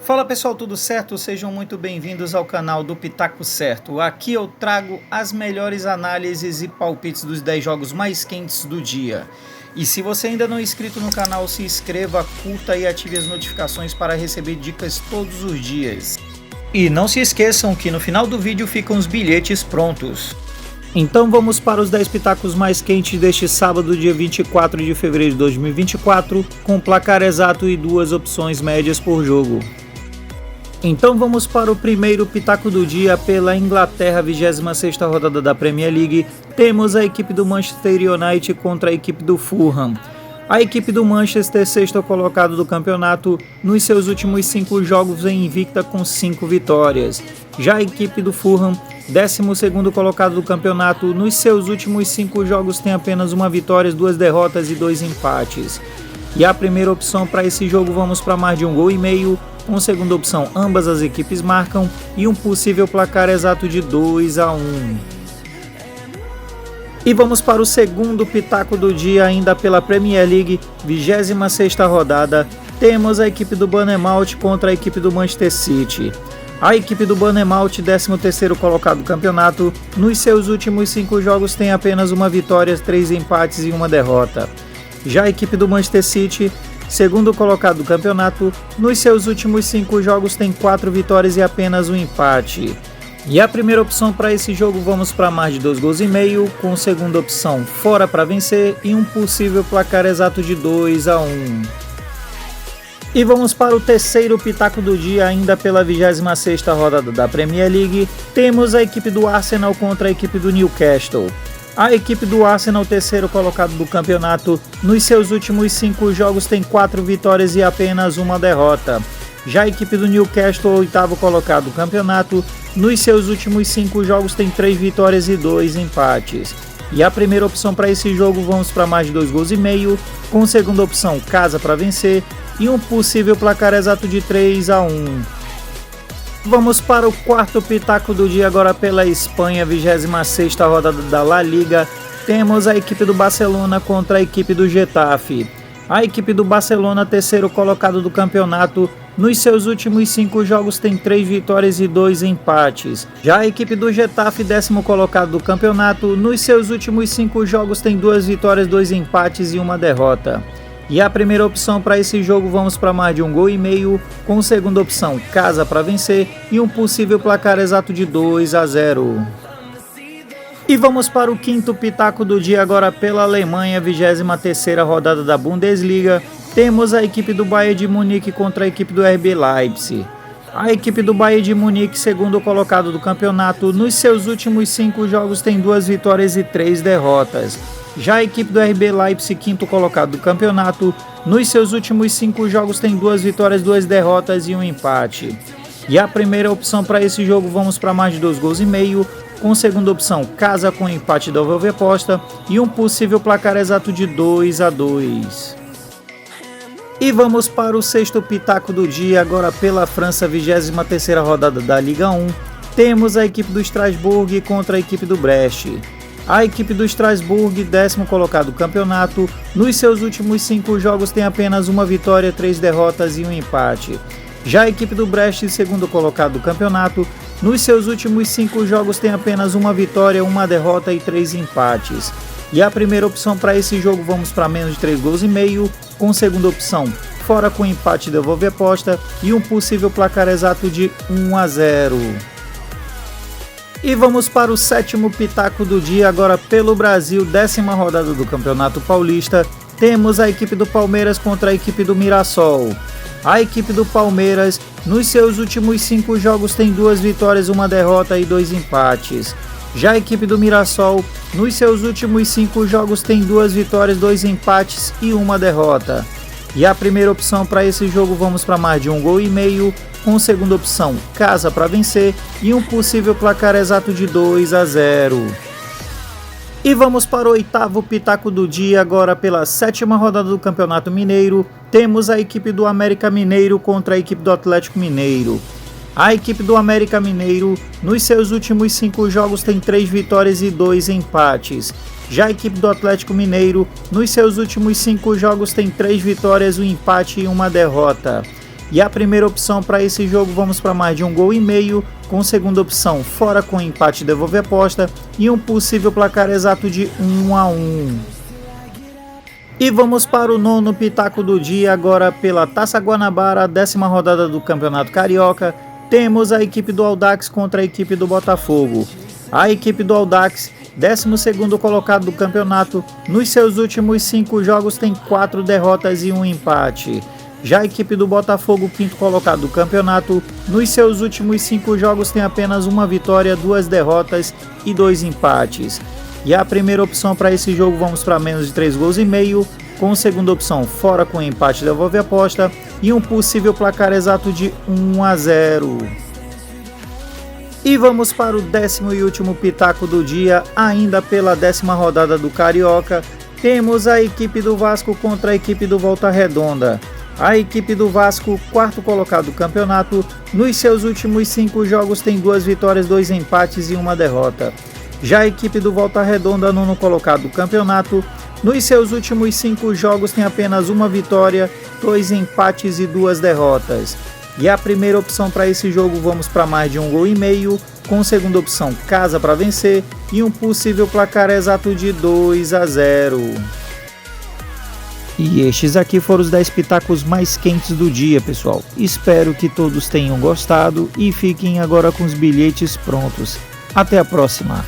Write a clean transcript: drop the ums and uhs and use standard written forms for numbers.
Fala pessoal, tudo certo? Sejam muito bem-vindos ao canal do Pitaco Certo. Aqui eu trago as melhores análises e palpites dos 10 jogos mais quentes do dia. E se você ainda não é inscrito no canal, se inscreva, curta e ative as notificações para receber dicas todos os dias. E não se esqueçam que no final do vídeo ficam os bilhetes prontos. Então vamos para os 10 pitacos mais quentes deste sábado, dia 24 de fevereiro de 2024, com placar exato e duas opções médias por jogo. Então vamos para o primeiro pitaco do dia pela Inglaterra, 26ª rodada da Premier League. Temos a equipe do Manchester United contra a equipe do Fulham. A equipe do Manchester, sexto colocado do campeonato, nos seus últimos 5 jogos vem invicta com 5 vitórias. Já a equipe do Fulham, 12º colocado do campeonato, nos seus últimos 5 jogos tem apenas uma vitória, 2 derrotas e 2 empates. E a primeira opção para esse jogo vamos para mais de 1,5 gols. Com segunda opção, ambas as equipes marcam e um possível placar exato de 2-1. E vamos para o segundo pitaco do dia, ainda pela Premier League, 26ª rodada. Temos a equipe do Bournemouth contra a equipe do Manchester City. A equipe do Bournemouth, 13º colocado do campeonato, nos seus últimos 5 jogos tem apenas uma vitória, 3 empates e uma derrota. Já a equipe do Manchester City, segundo colocado do campeonato, nos seus últimos 5 jogos tem 4 vitórias e apenas um empate. E a primeira opção para esse jogo vamos para mais de 2,5 gols, com segunda opção fora para vencer e um possível placar exato de 2-1. E vamos para o terceiro pitaco do dia, ainda pela 26ª rodada da Premier League. Temos a equipe do Arsenal contra a equipe do Newcastle. A equipe do Arsenal, terceiro colocado do campeonato, nos seus últimos 5 jogos tem 4 vitórias e apenas uma derrota. Já a equipe do Newcastle, oitavo colocado do campeonato, nos seus últimos 5 jogos tem 3 vitórias e 2 empates. E a primeira opção para esse jogo vamos para mais de 2,5 gols, com segunda opção casa para vencer e um possível placar exato de 3-1. Vamos para o quarto pitaco do dia agora pela Espanha, 26ª rodada da La Liga. Temos a equipe do Barcelona contra a equipe do Getafe. A equipe do Barcelona, terceiro colocado do campeonato, nos seus últimos 5 jogos tem 3 vitórias e 2 empates. Já a equipe do Getafe, 10º colocado do campeonato, nos seus últimos 5 jogos tem 2 vitórias, 2 empates e uma derrota. E a primeira opção para esse jogo vamos para mais de 1,5 gols, com segunda opção casa para vencer e um possível placar exato de 2-0. E vamos para o quinto pitaco do dia agora pela Alemanha, 23ª rodada da Bundesliga. Temos a equipe do Bayern de Munique contra a equipe do RB Leipzig. A equipe do Bayern de Munique, segundo colocado do campeonato, nos seus últimos 5 jogos tem 2 vitórias e 3 derrotas. Já a equipe do RB Leipzig, quinto colocado do campeonato, nos seus últimos 5 jogos tem 2 vitórias, 2 derrotas e um empate. E a primeira opção para esse jogo vamos para mais de 2,5 gols, com segunda opção casa com empate da over aposta e um possível placar exato de 2-2. E vamos para o sexto pitaco do dia, agora pela França, 23ª rodada da Liga 1. Temos a equipe do Strasbourg contra a equipe do Brest. A equipe do Strasbourg, 10º colocado do campeonato, nos seus últimos 5 jogos tem apenas uma vitória, 3 derrotas e um empate. Já a equipe do Brest, segundo colocado do campeonato, nos seus últimos 5 jogos tem apenas uma vitória, uma derrota e 3 empates. E a primeira opção para esse jogo vamos para menos de 3,5 gols, com segunda opção fora com empate da over aposta e um possível placar exato de 1-0. E vamos para o sétimo pitaco do dia agora pelo Brasil, 10ª rodada do Campeonato Paulista. Temos a equipe do Palmeiras contra a equipe do Mirassol. A equipe do Palmeiras, nos seus últimos 5 jogos tem 2 vitórias, uma derrota e 2 empates. Já a equipe do Mirassol, nos seus últimos 5 jogos tem 2 vitórias, 2 empates e uma derrota. E a primeira opção para esse jogo vamos para mais de 1,5 gols, com segunda opção casa para vencer e um possível placar exato de 2-0. E vamos para o oitavo pitaco do dia agora pela 7ª rodada do Campeonato Mineiro. Temos a equipe do América Mineiro contra a equipe do Atlético Mineiro. A equipe do América Mineiro, nos seus últimos 5 jogos tem 3 vitórias e 2 empates. Já a equipe do Atlético Mineiro, nos seus últimos 5 jogos tem 3 vitórias, um empate e uma derrota. E a primeira opção para esse jogo, vamos para mais de 1,5 gols, com segunda opção fora com empate devolver aposta e um possível placar exato de 1-1. E vamos para o nono pitaco do dia, agora pela Taça Guanabara, a 10ª rodada do Campeonato Carioca. Temos a equipe do Audax contra a equipe do Botafogo. A equipe do Audax, 12º colocado do campeonato, nos seus últimos 5 jogos tem 4 derrotas e 1 empate. Já a equipe do Botafogo, 5º colocado do campeonato, nos seus últimos 5 jogos tem apenas 1 vitória, 2 derrotas e 2 empates. E a primeira opção para esse jogo, vamos para menos de 3,5 gols, com segunda opção fora com empate devolve aposta e um possível placar exato de 1-0. E vamos para o 10º e último pitaco do dia, ainda pela 10ª rodada do Carioca. Temos a equipe do Vasco contra a equipe do Volta Redonda. A equipe do Vasco, 4º colocado do campeonato, nos seus últimos 5 jogos tem 2 vitórias, 2 empates e 1 derrota. Já a equipe do Volta Redonda, 9º colocado do campeonato, nos seus últimos 5 jogos tem apenas 1 vitória, 2 empates e 2 derrotas. E a primeira opção para esse jogo, vamos para mais de 1,5 gols, com segunda opção casa para vencer e um possível placar exato de 2-0. E estes aqui foram os 10 pitacos mais quentes do dia, pessoal. Espero que todos tenham gostado e fiquem agora com os bilhetes prontos. Até a próxima!